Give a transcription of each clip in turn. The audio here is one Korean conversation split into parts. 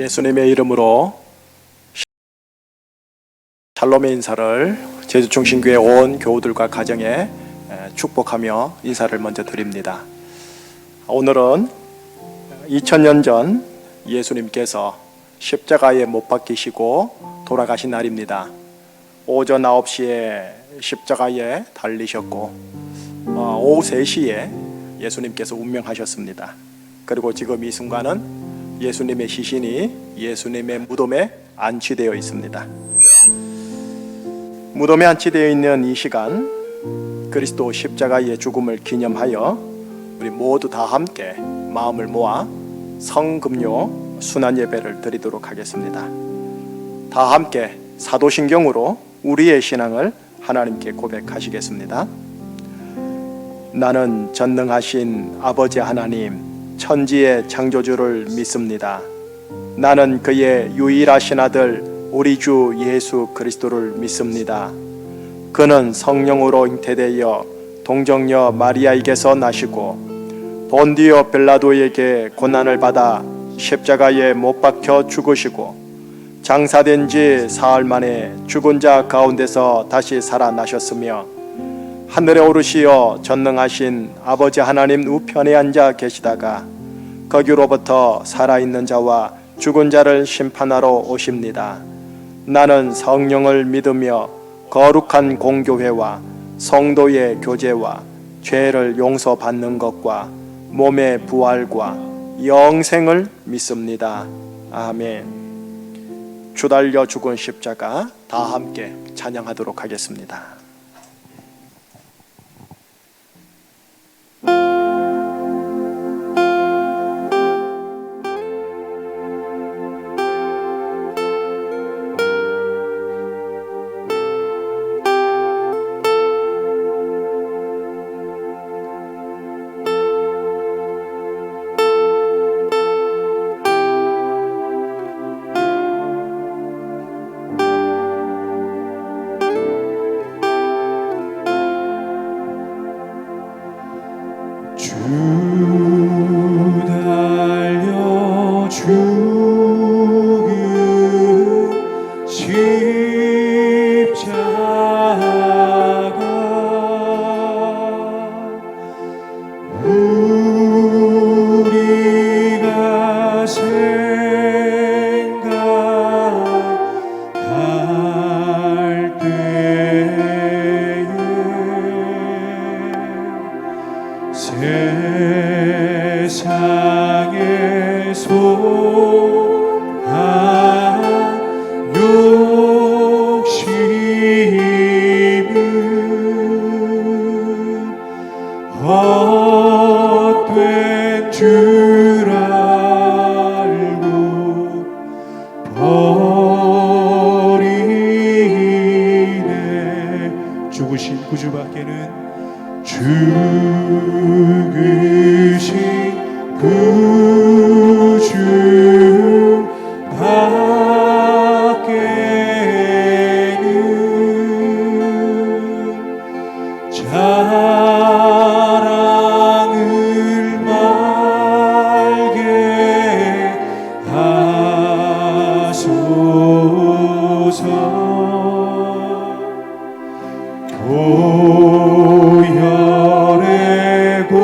예수님의 이름으로 샬롬의 인사를 제주중심교회 온 교우들과 가정에 축복하며 인사를 먼저 드립니다. 오늘은 2000년 전 예수님께서 십자가에 못 박히시고 돌아가신 날입니다. 오전 9시에 십자가에 달리셨고 오후 3시에 예수님께서 운명하셨습니다. 그리고 지금 이 순간은 예수님의 시신이 예수님의 무덤에 안치되어 있습니다. 무덤에 안치되어 있는 이 시간, 그리스도 십자가의 죽음을 기념하여 우리 모두 다 함께 마음을 모아 성금요 순환 예배를 드리도록 하겠습니다. 다 함께 사도신경으로 우리의 신앙을 하나님께 고백하시겠습니다. 나는 전능하신 아버지 하나님, 천지의 창조주를 믿습니다. 나는 그의 유일하신 아들 우리 주 예수 그리스도를 믿습니다. 그는 성령으로 잉태되어 동정녀 마리아에게서 나시고 본디오 빌라도에게 고난을 받아 십자가에 못 박혀 죽으시고 장사된 지 사흘 만에 죽은 자 가운데서 다시 살아나셨으며 하늘에 오르시어 전능하신 아버지 하나님 우편에 앉아 계시다가 거기로부터 살아있는 자와 죽은 자를 심판하러 오십니다. 나는 성령을 믿으며 거룩한 공교회와 성도의 교제와 죄를 용서받는 것과 몸의 부활과 영생을 믿습니다. 아멘. 주달려 죽은 십자가 다 함께 찬양하도록 하겠습니다. 세상에 속한 욕심은 헛된 줄 알고 버리네. 죽으신 구주밖에는 죽으신 구주 밖에는 자랑을 말게 하소서. 고혈의 공로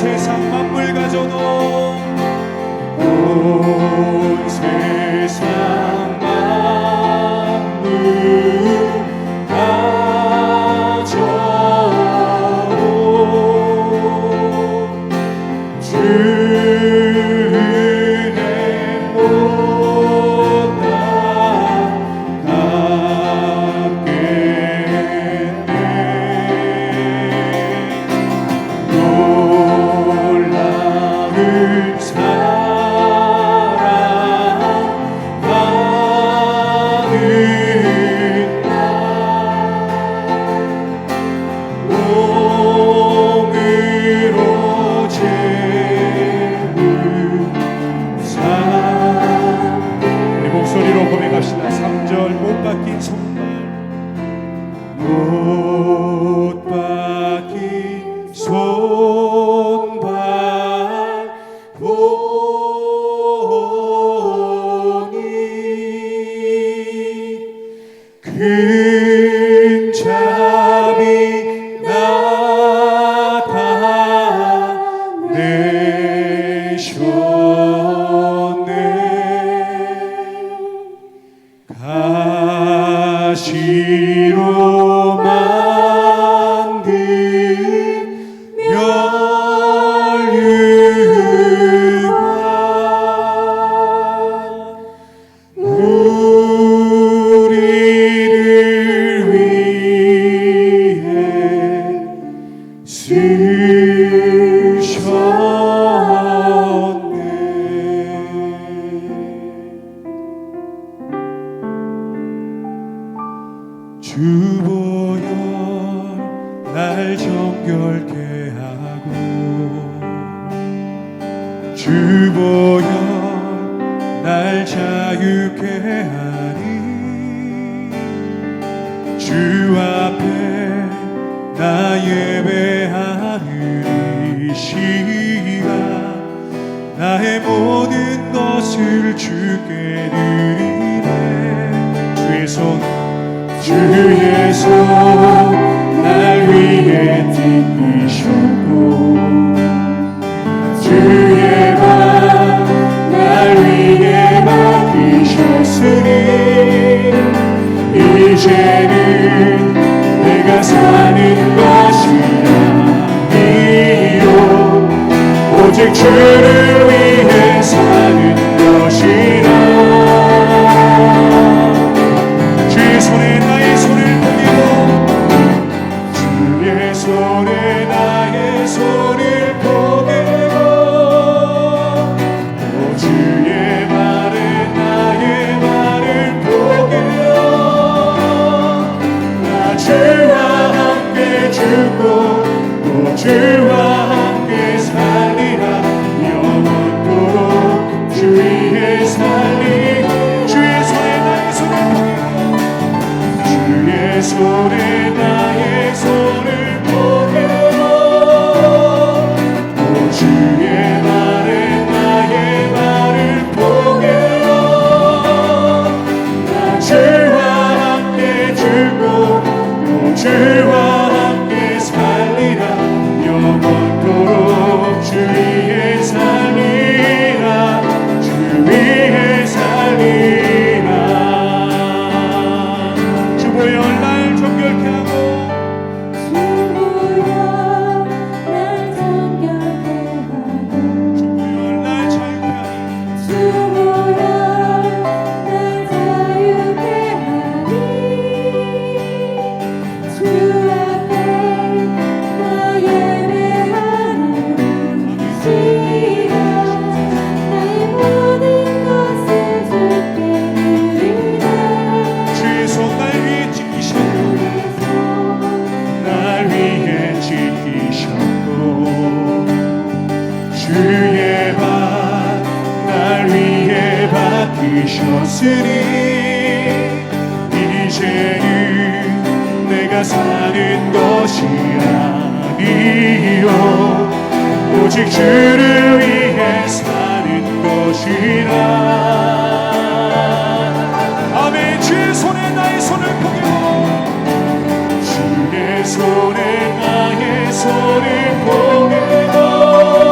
세상 만물 가져도 온 세상 만물 가져도 주 은혜 못 갚겠네. 놀라운 사랑하는 나 몸으로 재운 삶. 우리 목소리로 고백합시다. 3절 못 바뀐 손발 못 바뀐 손발 보니 큰 잠이 나타내셨네. 가시로 만든 멸류관 우리를 위해 쓰셨네. 주보혈 날 정결케 하고 주보혈 날 자유케 하니 주 앞에 나 예배하는 이 시간 나의 모든 것을 주께 드리네. 주의 손 주의 손 날 위해 띠으셨고 주의 발 날 위해 맡기셨으니 이제는 내가 사는 것이 아니요 오직 주를 위해 사는 것이라. 주의 손에 나의 손을 보기고 주의 손에 나의 손을 보기고 또 주의 발에 나의 발을 보기고 나 주와 함께 죽고 또 주와 함께 살리라. 영원토록 주 위에 살리. 주의 손에 나의 손을 보기고 주의 손에 나의 손을 보기고 또 주의 발에 나의 발을 보기고 나 주와 함께 죽고 또 주와 함께 살리라. 영원토록 주 위에 살리라. 주 위에 살리라. 주보혈 날 정결케 하고 주보혈 날 정결케 하고 주보혈 날 자유케 하니 주보혈 날 자유케 하니 주 앞에 나 예배하는 시간 나의 모든 것을 주께 드리네. 주의 손 날 위해 지키셨고 날 위해 지키셨고 주의 발 날 위해 받으셨으니 이제는 내가 사는 것이 아니요 오직 주를 위해 사는 것이라. 아멘. 주의 손에 나의 손을 보기고 주의 손에 나의 손을 보기고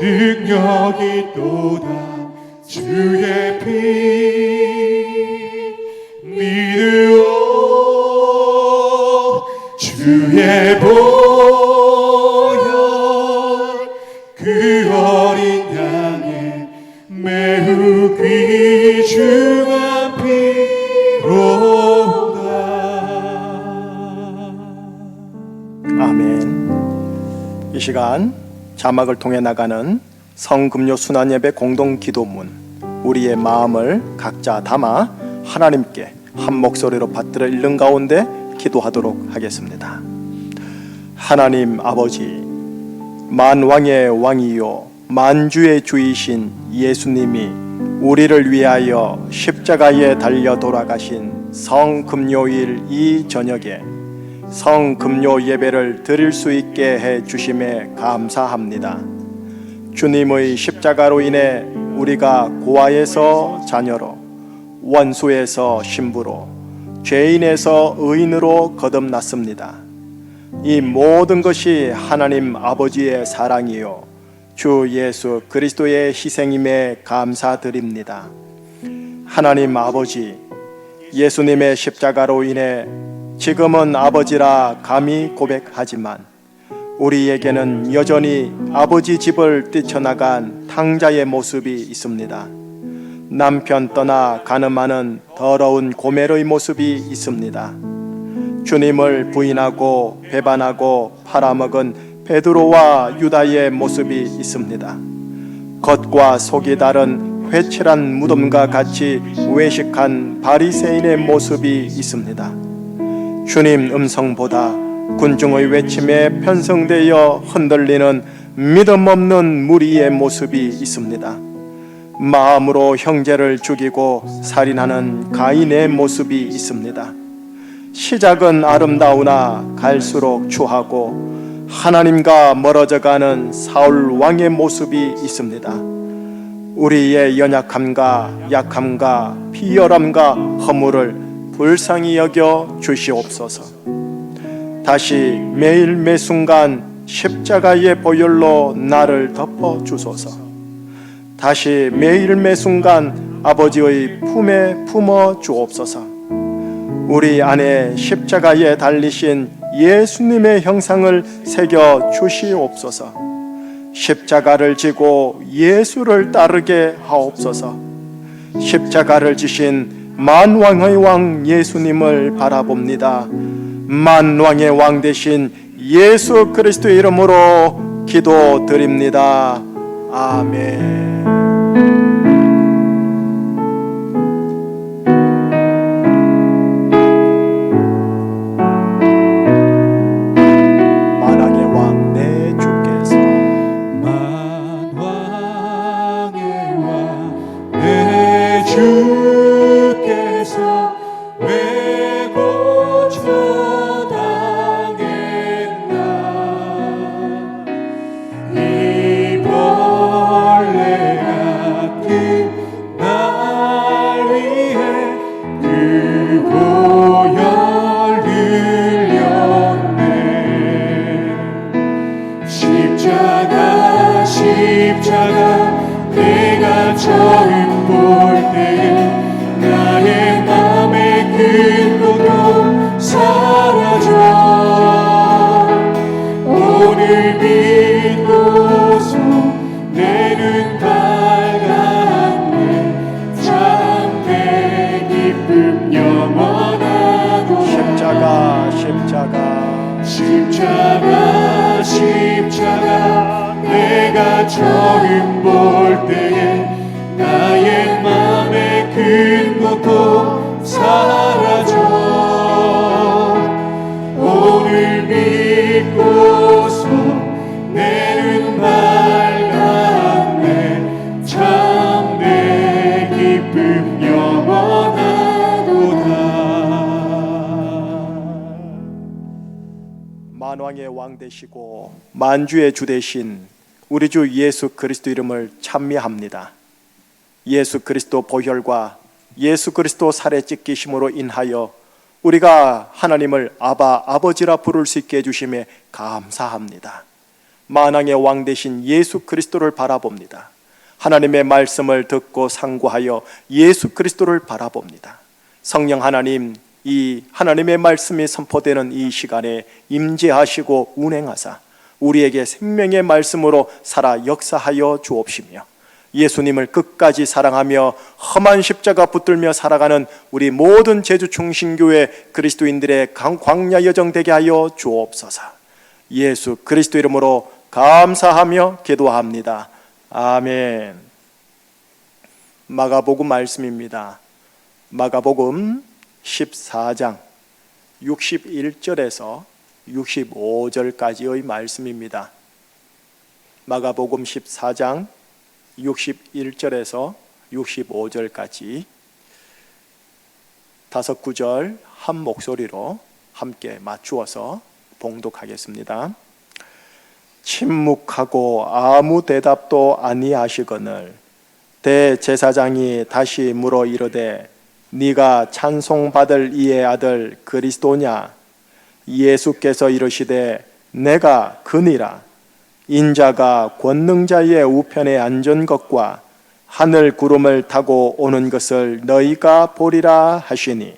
능력이 또다 주의 피 믿으오 주의 보혈 그 어린 양의 매우 귀중한 피로다. 아멘. 이 시간 자막을 통해 나가는 성금요 순환예배 공동기도문, 우리의 마음을 각자 담아 하나님께 한 목소리로 받들어 읽는 가운데 기도하도록 하겠습니다. 하나님 아버지, 만왕의 왕이요 만주의 주이신 예수님이 우리를 위하여 십자가에 달려 돌아가신 성금요일 이 저녁에 성금요 예배를 드릴 수 있게 해 주심에 감사합니다. 주님의 십자가로 인해 우리가 고아에서 자녀로, 원수에서 신부로, 죄인에서 의인으로 거듭났습니다. 이 모든 것이 하나님 아버지의 사랑이요 주 예수 그리스도의 희생임에 감사드립니다. 하나님 아버지, 예수님의 십자가로 인해 지금은 아버지라 감히 고백하지만 우리에게는 여전히 아버지 집을 뛰쳐나간 탕자의 모습이 있습니다. 남편 떠나 가늠하는 더러운 고멜의 모습이 있습니다. 주님을 부인하고 배반하고 팔아먹은 베드로와 유다의 모습이 있습니다. 겉과 속이 다른 회칠한 무덤과 같이 외식한 바리새인의 모습이 있습니다. 주님 음성보다 군중의 외침에 편성되어 흔들리는 믿음 없는 무리의 모습이 있습니다. 마음으로 형제를 죽이고 살인하는 가인의 모습이 있습니다. 시작은 아름다우나 갈수록 추하고 하나님과 멀어져가는 사울 왕의 모습이 있습니다. 우리의 연약함과 약함과 비열함과 허물을 불쌍히 여겨 주시옵소서. 다시 매일 매순간 십자가의 보혈로 나를 덮어 주소서. 다시 매일 매순간 아버지의 품에 품어 주옵소서. 우리 안에 십자가에 달리신 예수님의 형상을 새겨 주시옵소서. 십자가를 지고 예수를 따르게 하옵소서. 십자가를 지신 만왕의 왕 예수님을 바라봅니다. 만왕의 왕 되신 예수 그리스도의 이름으로 기도드립니다. 아멘. 만왕의 왕 내 주께서 만왕의 왕 내 주께서 왜 고쳐당했나. 이 벌레 같은 날 위해 그 보혈 흘렸네. 십자가 내가 처음 볼 때에 나의 맘의 근고도 사라져. 오늘 믿고서 내 눈 밝았네. 참된 기쁨 영원하도다. 십자가 내가 처음 볼 때에 나의 맘의 근고도 사라져. 오늘 믿고서 내 눈 밝았네. 참된 기쁨 영원하도다. 만왕의 왕 되시고 만주의 주 되신 우리 주 예수 그리스도 이름을 찬미합니다. 예수 그리스도 보혈과 예수 그리스도 살에 찢기심으로 인하여 우리가 하나님을 아바 아버지라 부를 수 있게 해주심에 감사합니다. 만왕의 왕 되신 예수 그리스도를 바라봅니다. 하나님의 말씀을 듣고 상고하여 예수 그리스도를 바라봅니다. 성령 하나님, 이 하나님의 말씀이 선포되는 이 시간에 임재하시고 운행하사 우리에게 생명의 말씀으로 살아 역사하여 주옵시며, 예수님을 끝까지 사랑하며 험한 십자가 붙들며 살아가는 우리 모든 제주 충신교회 그리스도인들의 광야 여정 되게 하여 주옵소서. 예수 그리스도 이름으로 감사하며 기도합니다. 아멘. 마가복음 말씀입니다. 마가복음 14장 61절에서 65절까지의 말씀입니다. 마가복음 14장 61절에서 65절까지 다섯 구절 한 목소리로 함께 맞추어서 봉독하겠습니다. 침묵하고 아무 대답도 아니하시거늘 대제사장이 다시 물어 이르되 네가 찬송받을 이의 아들 그리스도냐? 예수께서 이르시되 내가 그니라. 인자가 권능자의 우편에 앉은 것과 하늘 구름을 타고 오는 것을 너희가 보리라 하시니,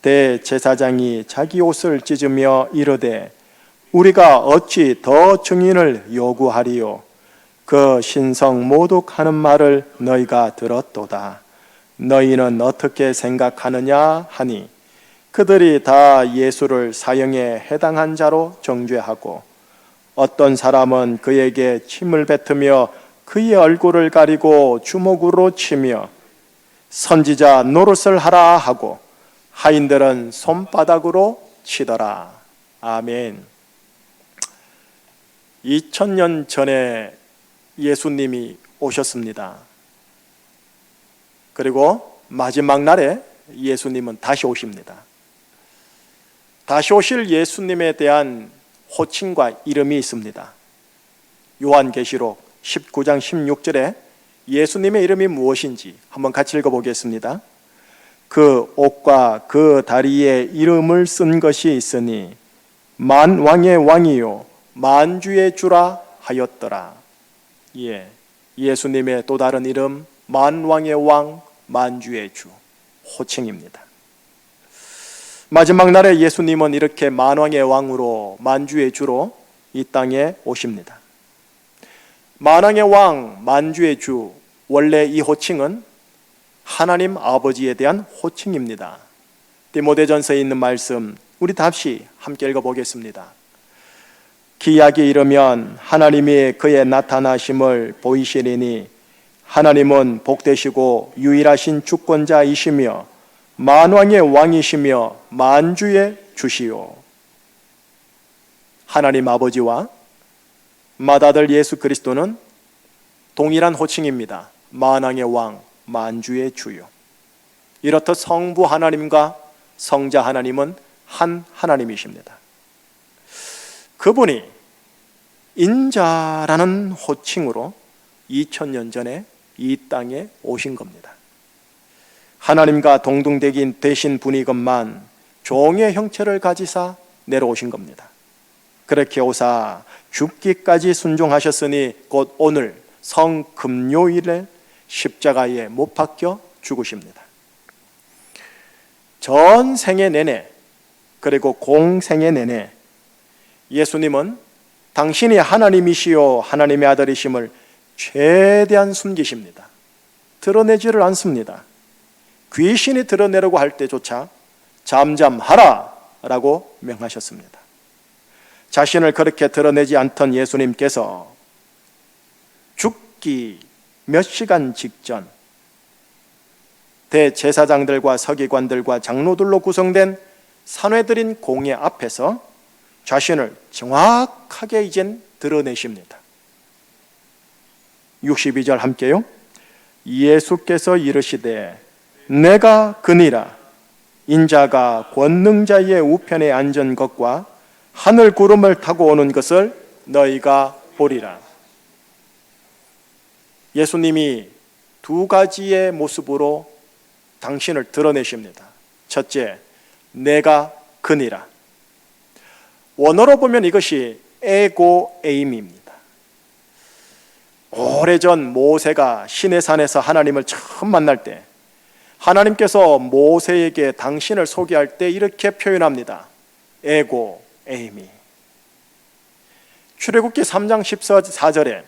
대제사장이 자기 옷을 찢으며 이르되 우리가 어찌 더 증인을 요구하리요? 그 신성 모독하는 말을 너희가 들었도다. 너희는 어떻게 생각하느냐 하니, 그들이 다 예수를 사형에 해당한 자로 정죄하고 어떤 사람은 그에게 침을 뱉으며 그의 얼굴을 가리고 주먹으로 치며 선지자 노릇을 하라 하고 하인들은 손바닥으로 치더라. 아멘. 2000년 전에 예수님이 오셨습니다. 그리고 마지막 날에 예수님은 다시 오십니다. 다시 오실 예수님에 대한 호칭과 이름이 있습니다. 요한계시록 19장 16절에 예수님의 이름이 무엇인지 한번 같이 읽어보겠습니다. 그 옷과 그 다리에 이름을 쓴 것이 있으니 만왕의 왕이요 만주의 주라 하였더라. 예수님의 또 다른 이름 만왕의 왕 만주의 주, 호칭입니다. 마지막 날에 예수님은 이렇게 만왕의 왕으로 만주의 주로 이 땅에 오십니다. 만왕의 왕 만주의 주, 원래 이 호칭은 하나님 아버지에 대한 호칭입니다. 디모데전서에 있는 말씀 우리 다시 함께 읽어보겠습니다. 기약이 이르면 하나님이 그의 나타나심을 보이시리니 하나님은 복되시고 유일하신 주권자이시며 만왕의 왕이시며 만주의 주시요. 하나님 아버지와 맏아들 예수 그리스도는 동일한 호칭입니다. 만왕의 왕, 만주의 주요. 이렇듯 성부 하나님과 성자 하나님은 한 하나님이십니다. 그분이 인자라는 호칭으로 2000년 전에 이 땅에 오신 겁니다. 하나님과 동등되긴 되신 분이건만 종의 형체를 가지사 내려오신 겁니다. 그렇게 오사 죽기까지 순종하셨으니 곧 오늘 성금요일에 십자가에 못 박혀 죽으십니다. 전생애 내내 그리고 공생애 내내 예수님은 당신이 하나님이시요 하나님의 아들이심을 최대한 숨기십니다. 드러내지를 않습니다. 귀신이 드러내려고 할 때조차 잠잠하라 라고 명하셨습니다. 자신을 그렇게 드러내지 않던 예수님께서 죽기 몇 시간 직전 대제사장들과 서기관들과 장로들로 구성된 산회들인 공회 앞에서 자신을 정확하게 이젠 드러내십니다. 62절 함께요. 예수께서 이르시되 내가 그니라. 인자가 권능자의 우편에 앉은 것과 하늘 구름을 타고 오는 것을 너희가 보리라. 예수님이 두 가지의 모습으로 당신을 드러내십니다. 첫째, 내가 그니라. 원어로 보면 이것이 에고 에임입니다. 오래전 모세가 시내산에서 하나님을 처음 만날 때 하나님께서 모세에게 당신을 소개할 때 이렇게 표현합니다. 에고 에이미. 출애굽기 3장 14절에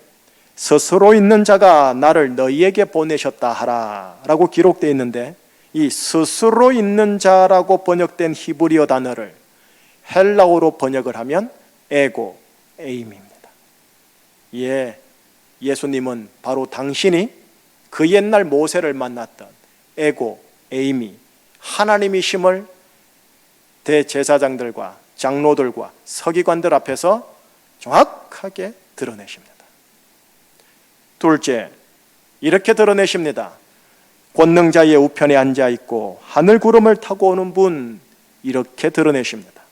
스스로 있는 자가 나를 너희에게 보내셨다 하라 라고 기록되어 있는데, 이 스스로 있는 자라고 번역된 히브리어 단어를 헬라어로 번역을 하면 에고 에임입니다. 예수님은 바로 당신이 그 옛날 모세를 만났던 에고 에임이 하나님이심을 대제사장들과 장로들과 서기관들 앞에서 정확하게 드러내십니다. 둘째, 이렇게 드러내십니다. 권능자의 우편에 앉아 있고 하늘 구름을 타고 오는 분, 이렇게 드러내십니다.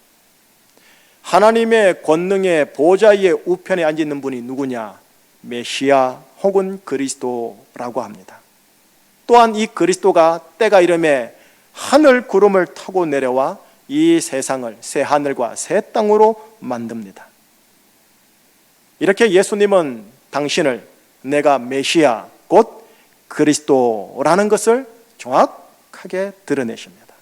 하나님의 권능의 보좌의 우편에 앉아 있는 분이 누구냐? 메시아 혹은 그리스도라고 합니다. 또한 이 그리스도가 때가 이름에 하늘 구름을 타고 내려와 이 세상을 새 하늘과 새 땅으로 만듭니다. 이렇게 예수님은 당신을 내가 메시아 곧 그리스도라는 것을 정확하게 드러내십니다.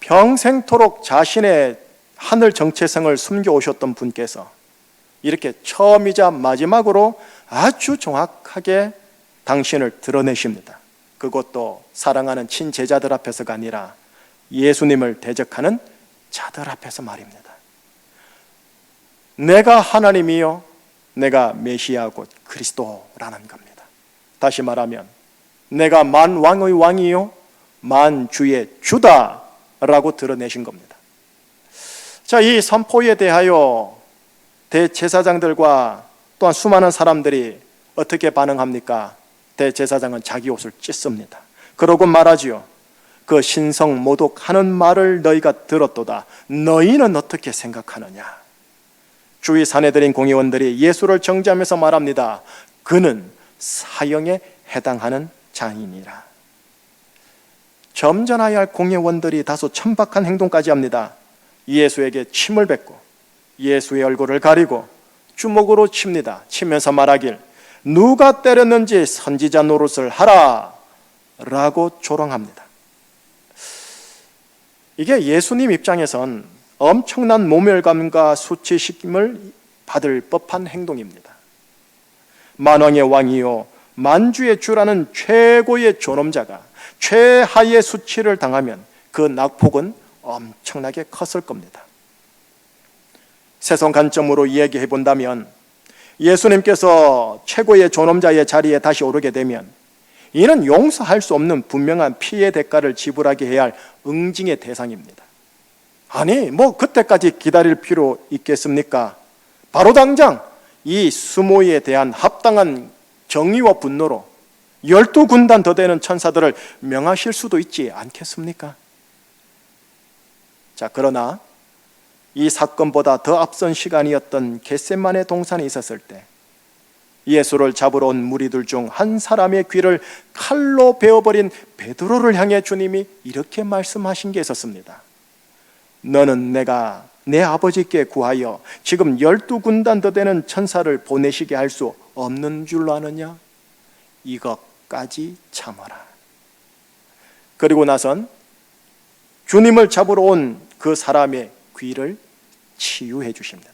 평생토록 자신의 하늘 정체성을 숨겨오셨던 분께서 이렇게 처음이자 마지막으로 아주 정확하게 당신을 드러내십니다. 그것도 사랑하는 친제자들 앞에서가 아니라 예수님을 대적하는 자들 앞에서 말입니다. 내가 하나님이요 내가 메시아 곧 그리스도라는 겁니다. 다시 말하면 내가 만왕의 왕이요 만주의 주다라고 드러내신 겁니다. 자, 이 선포에 대하여 대제사장들과 또한 수많은 사람들이 어떻게 반응합니까? 대제사장은 자기 옷을 찢습니다. 그러고 말하지요. 그 신성 모독하는 말을 너희가 들었도다. 너희는 어떻게 생각하느냐? 주위 사내들인 공의원들이 예수를 정죄하면서 말합니다. 그는 사형에 해당하는 자이니라. 점잖아야 할 공의원들이 다소 천박한 행동까지 합니다. 예수에게 침을 뱉고 예수의 얼굴을 가리고 주먹으로 칩니다. 치면서 말하길 누가 때렸는지 선지자 노릇을 하라 라고 조롱합니다. 이게 예수님 입장에선 엄청난 모멸감과 수치심을 받을 법한 행동입니다. 만왕의 왕이요 만주의 주라는 최고의 존엄자가 최하의 수치를 당하면 그 낙폭은 엄청나게 컸을 겁니다. 세상 관점으로 이야기해 본다면 예수님께서 최고의 존엄자의 자리에 다시 오르게 되면 이는 용서할 수 없는 분명한 피해 대가를 지불하게 해야 할 응징의 대상입니다. 아니 그때까지 기다릴 필요 있겠습니까? 바로 당장 이 수모에 대한 합당한 정의와 분노로 12군단 더 되는 천사들을 명하실 수도 있지 않겠습니까? 자, 그러나 이 사건보다 더 앞선 시간이었던 겟세마네 동산에 있었을 때 예수를 잡으러 온 무리들 중 한 사람의 귀를 칼로 베어버린 베드로를 향해 주님이 이렇게 말씀하신 게 있었습니다. 너는 내가 내 아버지께 구하여 지금 12군단 더 되는 천사를 보내시게 할 수 없는 줄로 아느냐? 이것까지 참아라. 그리고 나선 주님을 잡으러 온 그 사람의 귀를 치유해 주십니다.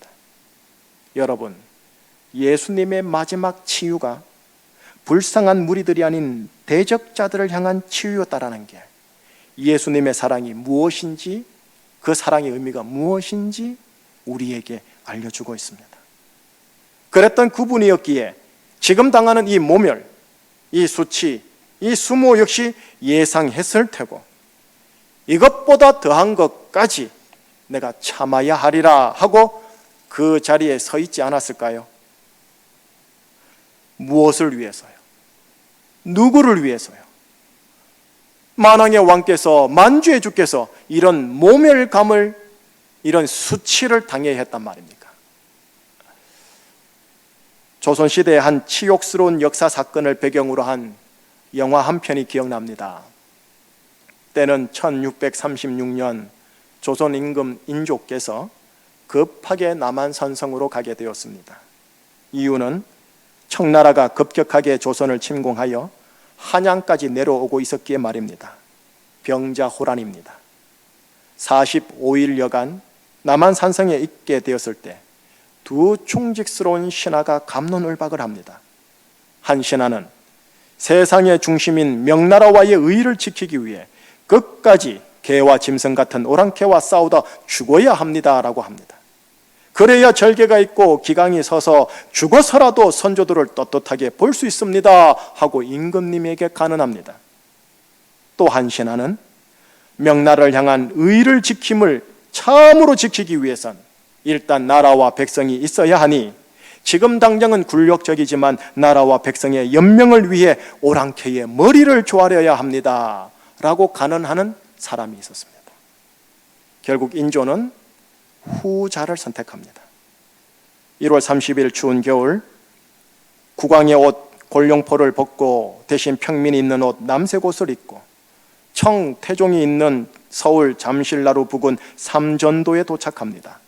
여러분, 예수님의 마지막 치유가 불쌍한 무리들이 아닌 대적자들을 향한 치유였다라는 게 예수님의 사랑이 무엇인지, 그 사랑의 의미가 무엇인지 우리에게 알려주고 있습니다. 그랬던 그분이었기에 지금 당하는 이 모멸, 이 수치, 이 수모 역시 예상했을 테고 이것보다 더한 것까지 내가 참아야 하리라 하고 그 자리에 서 있지 않았을까요? 무엇을 위해서요? 누구를 위해서요? 만왕의 왕께서, 만주의 주께서 이런 모멸감을, 이런 수치를 당해야 했단 말입니까? 조선시대의 한 치욕스러운 역사 사건을 배경으로 한 영화 한 편이 기억납니다. 때는 1636년 조선 임금 인조께서 급하게 남한 선성으로 가게 되었습니다. 이유는 청나라가 급격하게 조선을 침공하여 한양까지 내려오고 있었기에 말입니다. 병자호란입니다. 45일여간 남한 산성에 있게 되었을 때 두 충직스러운 신하가 갑론을박을 합니다. 한 신하는 세상의 중심인 명나라와의 의의를 지키기 위해 끝까지 개와 짐승 같은 오랑캐와 싸우다 죽어야 합니다라고 합니다. 그래야 절개가 있고 기강이 서서 죽어서라도 선조들을 떳떳하게 볼 수 있습니다 하고 임금님에게 간언합니다. 또 한 신하는 명나라를 향한 의의를 지킴을 참으로 지키기 위해선 일단 나라와 백성이 있어야 하니 지금 당장은 굴욕적이지만 나라와 백성의 연명을 위해 오랑캐의 머리를 조아려야 합니다 라고 간언하는 사람이 있었습니다. 결국 인조는 후자를 선택합니다. 1월 30일 추운 겨울 국왕의 옷 골룡포를 벗고 대신 평민이 입는 옷 남색 옷을 입고 청태종이 있는 서울 잠실나루 부근 삼전도에 도착합니다.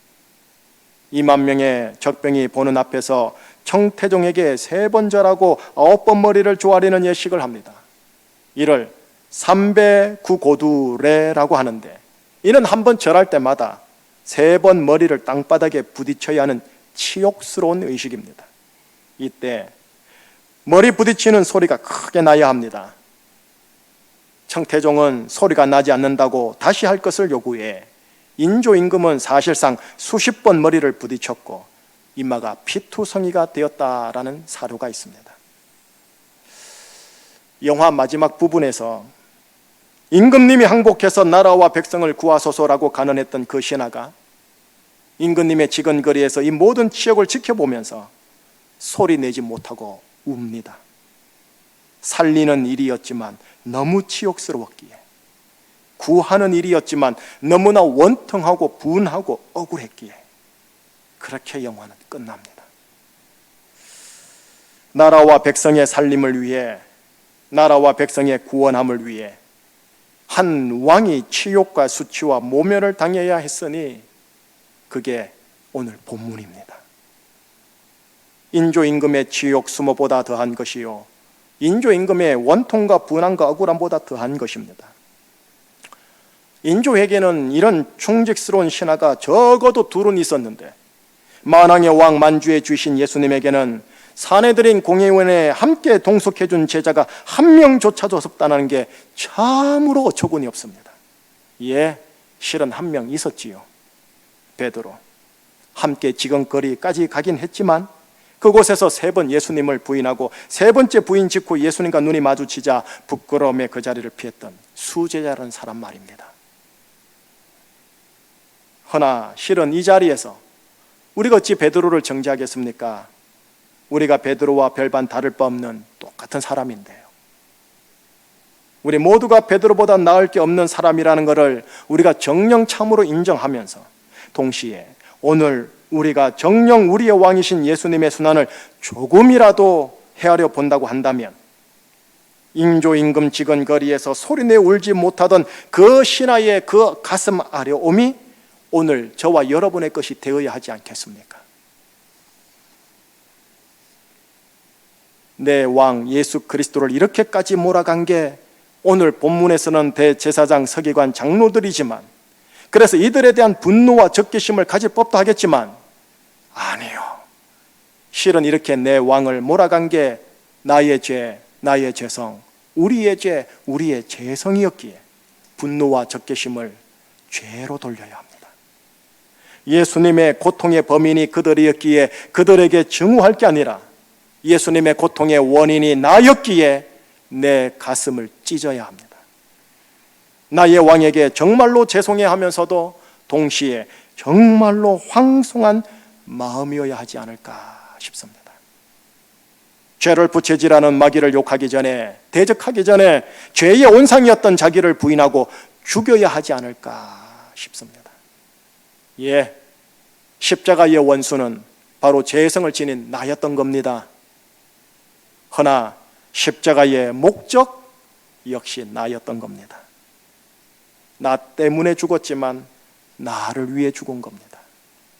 2만 명의 적병이 보는 앞에서 청태종에게 3번 절하고 9번 머리를 조아리는 예식을 합니다. 이를 삼배구고두례라고 하는데 이는 한 번 절할 때마다 3번 머리를 땅바닥에 부딪혀야 하는 치욕스러운 의식입니다. 이때 머리 부딪히는 소리가 크게 나야 합니다. 청태종은 소리가 나지 않는다고 다시 할 것을 요구해 인조 임금은 사실상 수십 번 머리를 부딪혔고 이마가 피투성이가 되었다라는 사료가 있습니다. 영화 마지막 부분에서 임금님이 항복해서 나라와 백성을 구하소서라고 간언했던 그 신하가 임금님의 지근거리에서 이 모든 치욕을 지켜보면서 소리 내지 못하고 웁니다. 살리는 일이었지만 너무 치욕스러웠기에, 구하는 일이었지만 너무나 원통하고 분하고 억울했기에 그렇게 영화는 끝납니다. 나라와 백성의 살림을 위해, 나라와 백성의 구원함을 위해 한 왕이 치욕과 수치와 모멸을 당해야 했으니 그게 오늘 본문입니다. 인조 임금의 치욕 수모보다 더한 것이요 인조 임금의 원통과 분함과 억울함보다 더한 것입니다. 인조에게는 이런 충직스러운 신하가 적어도 둘은 있었는데 만왕의 왕 만주에 주신 예수님에게는 사내들인 공회원에 함께 동석해준 제자가 한 명조차도 없다는 게 참으로 어처구니 없습니다. 예, 실은 한 명 있었지요. 베드로. 함께 지근거리까지 가긴 했지만 그곳에서 3번 예수님을 부인하고 3번째 부인 직후 예수님과 눈이 마주치자 부끄러움에 그 자리를 피했던 수제자라는 사람 말입니다. 허나 실은 이 자리에서 우리가 어찌 베드로를 정죄하겠습니까? 우리가 베드로와 별반 다를 바 없는 똑같은 사람인데요. 우리 모두가 베드로보다 나을 게 없는 사람이라는 것을 우리가 정령 참으로 인정하면서 동시에 오늘 우리가 정령 우리의 왕이신 예수님의 순환을 조금이라도 헤아려 본다고 한다면 인조 임금 지근거리에서 소리내 울지 못하던 그 신하의 그 가슴 아려옴이 오늘 저와 여러분의 것이 되어야 하지 않겠습니까? 내 왕 예수 그리스도를 이렇게까지 몰아간 게 오늘 본문에서는 대제사장, 서기관, 장로들이지만 그래서 이들에 대한 분노와 적개심을 가질 법도 하겠지만 아니요. 실은 이렇게 내 왕을 몰아간 게 나의 죄, 나의 죄성, 우리의 죄, 우리의 죄성이었기에 분노와 적개심을 죄로 돌려야 합니다. 예수님의 고통의 범인이 그들이었기에 그들에게 증오할 게 아니라 예수님의 고통의 원인이 나였기에 내 가슴을 찢어야 합니다. 나의 왕에게 정말로 죄송해 하면서도 동시에 정말로 황송한 마음이어야 하지 않을까 싶습니다. 죄를 부채질하는 마귀를 욕하기 전에, 대적하기 전에 죄의 온상이었던 자기를 부인하고 죽여야 하지 않을까 싶습니다. 예, 십자가의 원수는 바로 죄성을 지닌 나였던 겁니다. 허나 십자가의 목적 역시 나였던 겁니다. 나 때문에 죽었지만 나를 위해 죽은 겁니다.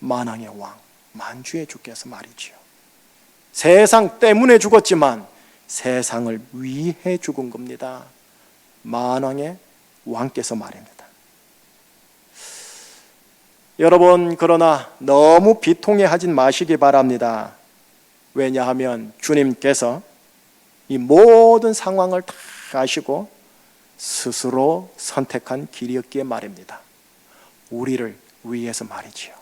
만왕의 왕 만주의 주께서 말이지요. 세상 때문에 죽었지만 세상을 위해 죽은 겁니다. 만왕의 왕께서 말입니다. 여러분, 그러나 너무 비통해하진 마시기 바랍니다. 왜냐하면 주님께서 이 모든 상황을 다 아시고 스스로 선택한 길이었기에 말입니다. 우리를 위해서 말이지요.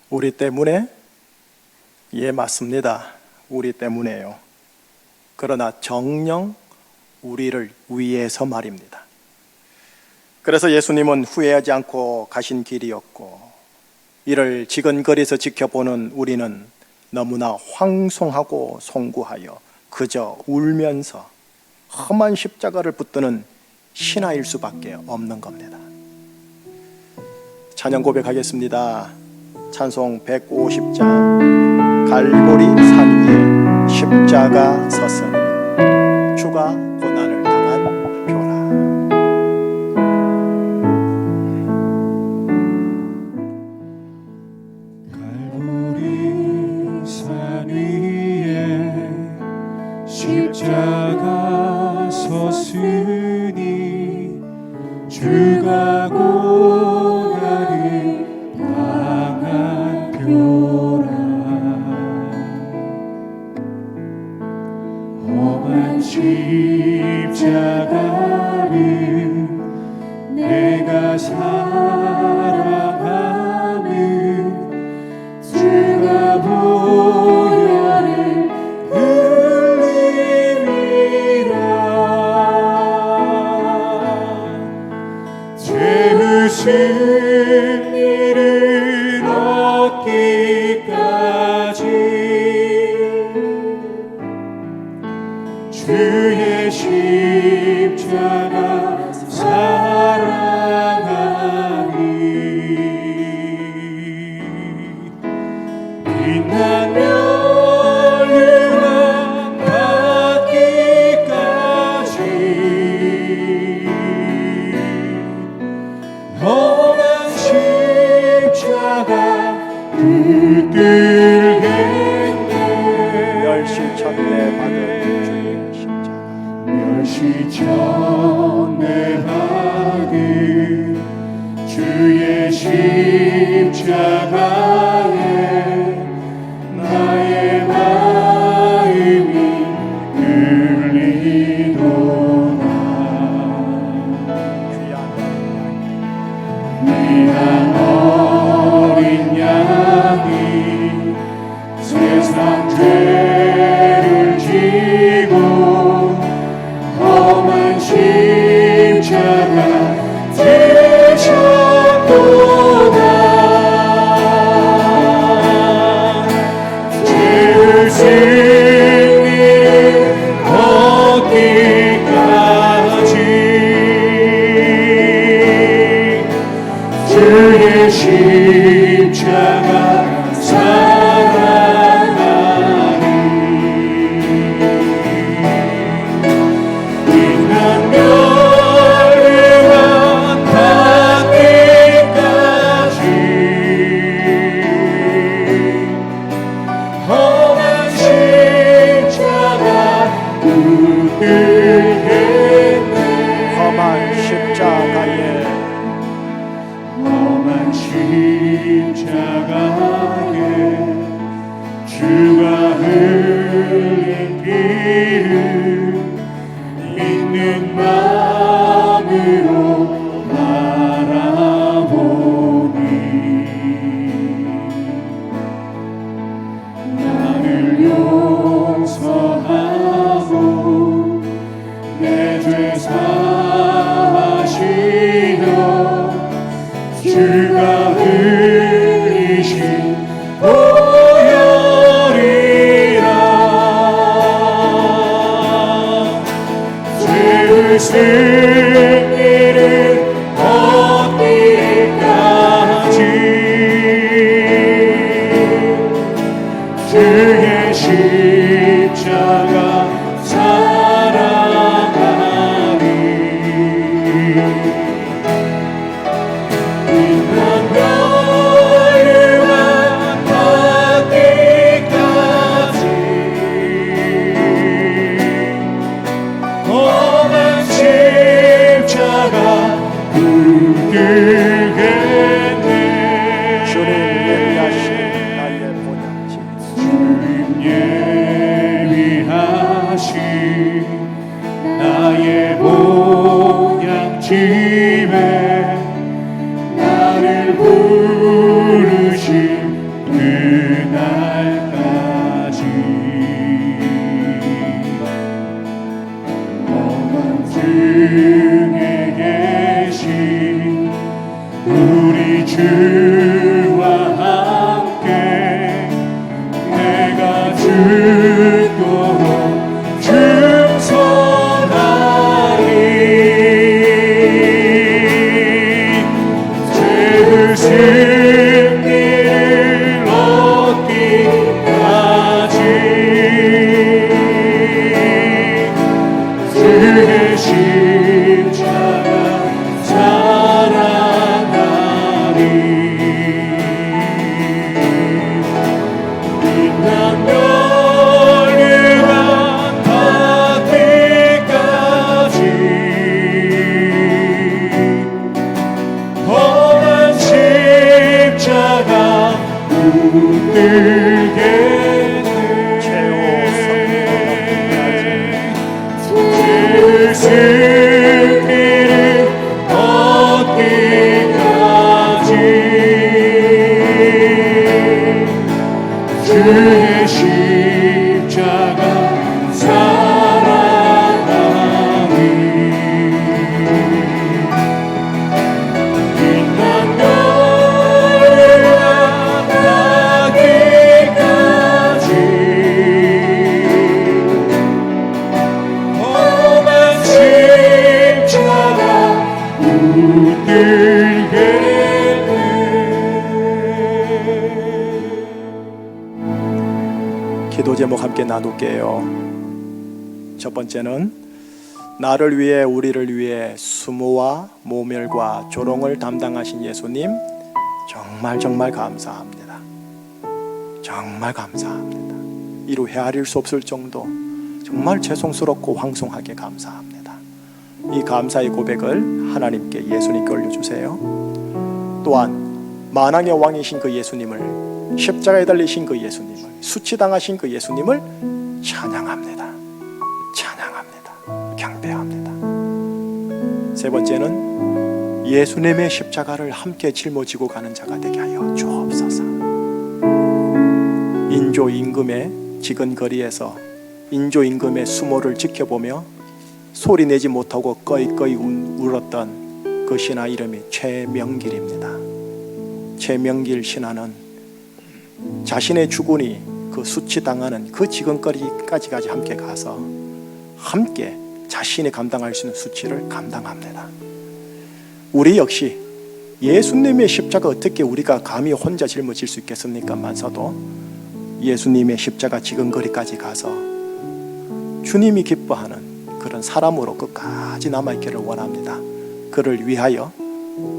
우리 때문에? 예, 맞습니다. 우리 때문에요. 그러나 정녕 우리를 위해서 말입니다. 그래서 예수님은 후회하지 않고 가신 길이었고, 이를 지근거리에서 지켜보는 우리는 너무나 황송하고 송구하여 그저 울면서 험한 십자가를 붙드는 신하일 수밖에 없는 겁니다. 찬양 고백하겠습니다. 찬송 150장 갈보리 산 위에 십자가 섰으니 주가 고난을 당한 표라. 갈보리 산 위에 십자가 섰으니 주가 고난을 당한 표라. 험한 십자가를 내가 사랑하는 주가 보혈을 흘리리라. 죄의심 이를 얻기까지 주의 십자가 사랑하리. 빛나며 천대받은 주의 십자가 멸시천대받은 주의 십자가에 나의 마음이 끌리도다. 귀한 어린 양이 세상 죄를 지고 험한 십자가 지셨도다. 죄의 승리를 얻기까지 주의 십자가 사랑하리. 인간 멸류관 닿기까지 험한 십자가 붙들겠네. 험한 십자가에 험한 십자가에 주가 흘린 피를 믿는 마음으로 바라보니 나를 용서하고 내 죄 사하시려 주가 흘리신 보혈이라. 죄의 승리를 얻기까지 주의 십자가 사랑하리. 인간 멸류관 닿기까지 험한 십자가 붙들겠네. 주님 예비하신 나의 본향집 주님 예비하신 나의 본향집에 나를 부르신 그날까지 험한 등에 계신 우리 주와 함께 내가 죽도록 충성하리. 죄의 승리를 얻기까지 주의 십자가 사랑하리. 인간 멸류관 닿기까지 험한 십자가 붙들겠네. 죄의 승리를 얻기까지 주의 십자가 사랑하리. 인간 멸류관 닿기까지 험한 십자가 붙들겠네. 기도 제목 함께 나눌게요. 첫 번째는 나를 위해 우리를 위해 수모와 모멸과 조롱을 담당하신 예수님 정말 감사합니다. 정말 감사합니다. 이루 헤아릴 수 없을 정도 정말 죄송스럽고 황송하게 감사합니다. 이 감사의 고백을 하나님께 예수님께 올려주세요. 또한 만왕의 왕이신 그 예수님을, 십자가에 달리신 그 예수님을, 수치당하신 그 예수님을 찬양합니다. 찬양합니다. 경배합니다. 세 번째는 예수님의 십자가를 함께 짊어지고 가는 자가 되게 하여 주옵소서. 인조 임금의 지근거리에서 인조 임금의 수모를 지켜보며 소리 내지 못하고 꺼이꺼이 울었던 그 신하 이름이 최명길입니다. 최명길 신하는 자신의 주군이 그 수치당하는 그 지근거리까지 함께 가서 함께 자신이 감당할 수 있는 수치를 감당합니다. 우리 역시 예수님의 십자가 어떻게 우리가 감히 혼자 짊어질 수 있겠습니까만서도 예수님의 십자가 지근거리까지 가서 주님이 기뻐하는 그런 사람으로 끝까지 남아있기를 원합니다. 그를 위하여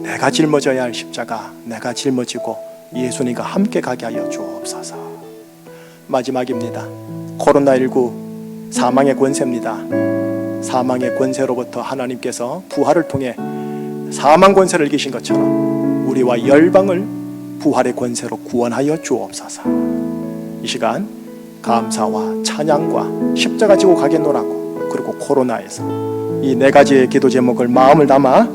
내가 짊어져야 할 십자가 내가 짊어지고 예수님과 함께 가게 하여 주옵소서. 마지막입니다. 코로나19 사망의 권세입니다. 사망의 권세로부터 하나님께서 부활을 통해 사망 권세를 이기신 것처럼 우리와 열방을 부활의 권세로 구원하여 주옵소서. 이 시간 감사와 찬양과 십자가 지고 가겠노라고, 그리고 코로나에서 이 네 가지의 기도 제목을 마음을 담아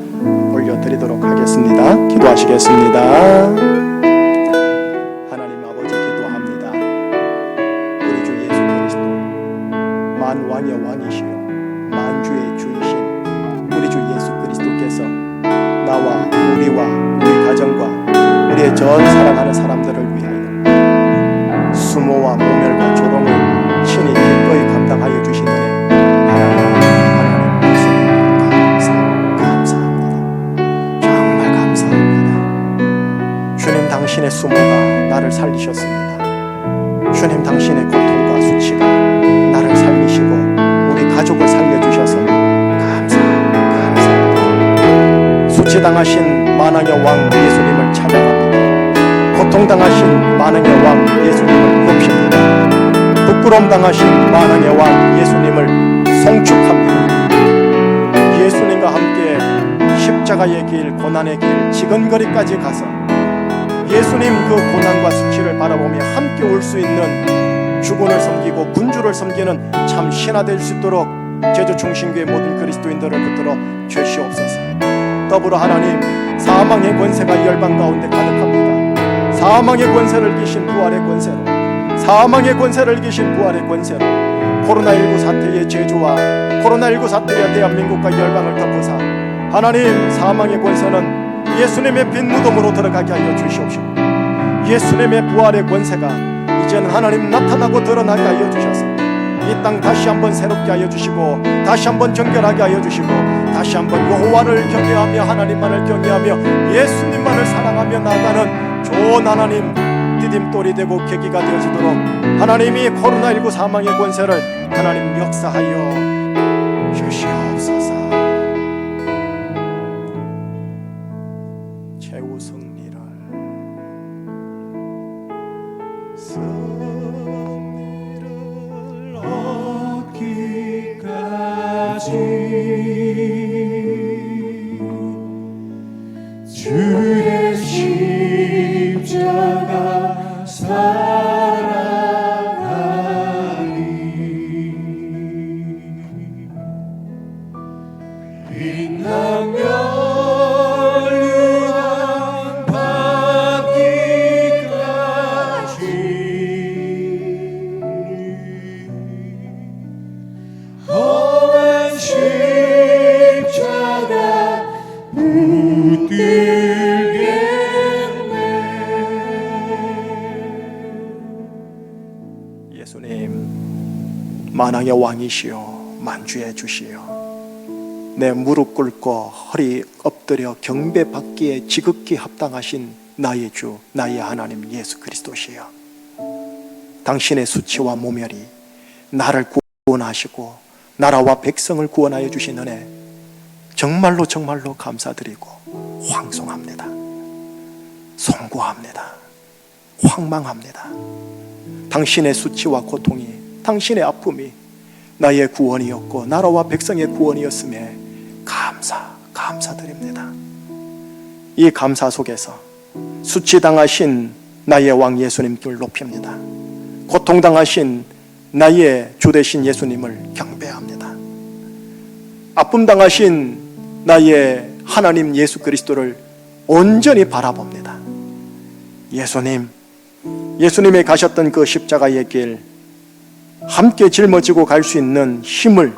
올려드리도록 하겠습니다. 기도하시겠습니다. 하나님 아버지 기도합니다. 우리 주 예수 그리스도 만왕의 왕이시여 만주의 주이신 우리 주 예수 그리스도께서 나와 우리와 우리 가정과 우리의 전 사랑하는 사람들을 위하여 수모와 모멸과 조롱을 친히 기꺼이 감당하여 주신 은혜 하나님 예수님 감사합니다. 정말 감사합니다. 주님 당신의 수모가 나를 살리셨습니다. 주님 당신의 고통과 수치가 나를 살리시고 우리 가족을 살려주셔서 감사합니다. 수치당하신 만왕의 왕 예수님을 찬양합니다. 고통당하신 만왕의 왕 예수님을 높입니다. 부끄러움 당하신 만왕의 왕 예수님을 송축합니다. 예수님과 함께 십자가의 길, 고난의 길, 지근거리까지 가서 예수님 그 고난과 수치를 바라보며 함께 올 수 있는 주군을 섬기고 군주를 섬기는 참 신하 될 수 있도록 제주 충신교회 모든 그리스도인들을 붙들어 주시옵소서. 더불어 하나님, 사망의 권세가 열방 가운데 가득합니다. 사망의 권세를 이기신 부활의 권세로, 사망의 권세를 이기신 부활의 권세로 코로나19 사태의 제주와 코로나19 사태의 대한민국과 열방을 덮으사 하나님, 사망의 권세는 예수님의 빈 무덤으로 들어가게 하여 주시옵시고 예수님의 부활의 권세가 이제는 하나님 나타나고 드러나게 하여 주셔서 이 땅 다시 한번 새롭게 하여 주시고 다시 한번 정결하게 하여 주시고 다시 한번 여호와를 경외하며 하나님만을 경외하며 예수님만을 사랑하며 나아가는 좋은 하나님 디딤돌이 되고 계기가 되어지도록 하나님이 코로나19 사망의 권세를 하나님 역사하여 주시옵소서. 최후 승리를 주의 십자가 사랑하리. 빛나며 유한 받기까지 험한 십자가 예수님, 만왕의 왕이시여 만주의 주시여 내 무릎 꿇고 허리 엎드려 경배받기에 지극히 합당하신 나의 주 나의 하나님 예수 그리스도시여 당신의 수치와 모멸이 나를 구원하시고 나라와 백성을 구원하여 주신 은혜 정말로 정말로 감사드리고 황송합니다. 송구합니다. 황망합니다. 당신의 수치와 고통이, 당신의 아픔이 나의 구원이었고 나라와 백성의 구원이었음에 감사드립니다. 이 감사 속에서 수치당하신 나의 왕 예수님을 높입니다. 고통당하신 나의 주 되신 예수님을 경배합니다. 아픔당하신 나의 하나님 예수 그리스도를 온전히 바라봅니다. 예수님이 가셨던 그 십자가의 길 함께 짊어지고 갈 수 있는 힘을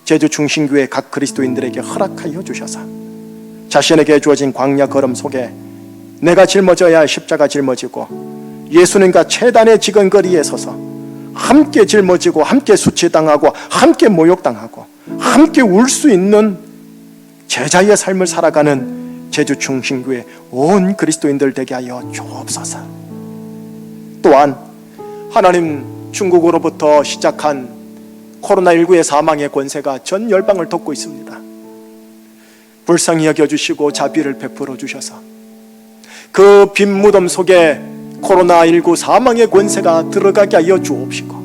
제주 중심교회 각 그리스도인들에게 허락하여 주셔서 자신에게 주어진 광야 걸음 속에 내가 짊어져야 할 십자가 짊어지고 예수님과 최단의 지근거리에 서서 함께 짊어지고 함께 수치당하고 함께 모욕당하고 함께 울 수 있는 제자의 삶을 살아가는 제주 중심교회 온 그리스도인들 되게 하여 주옵소서. 또한 하나님, 중국으로부터 시작한 코로나19의 사망의 권세가 전 열방을 덮고 있습니다. 불쌍히 여겨주시고 자비를 베풀어 주셔서 그 빈 무덤 속에 코로나19 사망의 권세가 들어가게 하여 주옵시고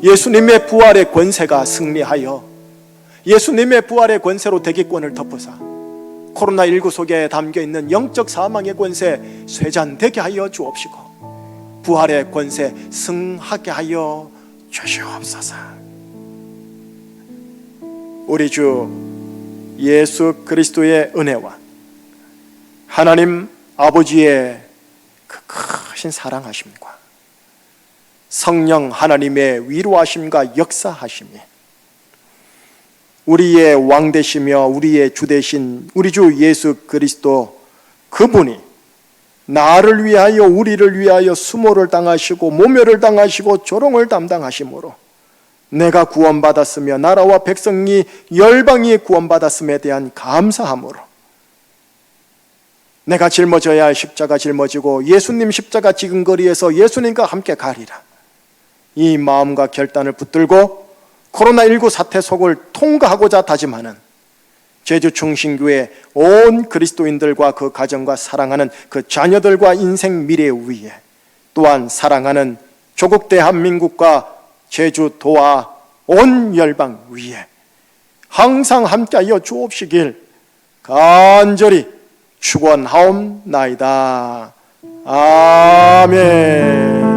예수님의 부활의 권세가 승리하여 예수님의 부활의 권세로 대기권을 덮어서 코로나19 속에 담겨있는 영적 사망의 권세 쇠잔되게 하여 주옵시고 부활의 권세 승하게 하여 주시옵소서. 우리 주 예수 그리스도의 은혜와 하나님 아버지의 그 크신 사랑하심과 성령 하나님의 위로하심과 역사하심이 우리의 왕 되시며 우리의 주 되신 우리 주 예수 그리스도 그분이 나를 위하여 우리를 위하여 수모를 당하시고 모멸을 당하시고 조롱을 담당하심으로 내가 구원받았으며 나라와 백성이 열방이 구원받았음에 대한 감사함으로 내가 짊어져야 할 십자가 짊어지고 예수님 십자가 지근거리에서 예수님과 함께 가리라. 이 마음과 결단을 붙들고 코로나19 사태 속을 통과하고자 다짐하는 제주 중심교회 온 그리스도인들과 그 가정과 사랑하는 그 자녀들과 인생 미래 위에 또한 사랑하는 조국 대한민국과 제주도와 온 열방 위에 항상 함께하여 주옵시길 간절히 축원하옵나이다. 아멘.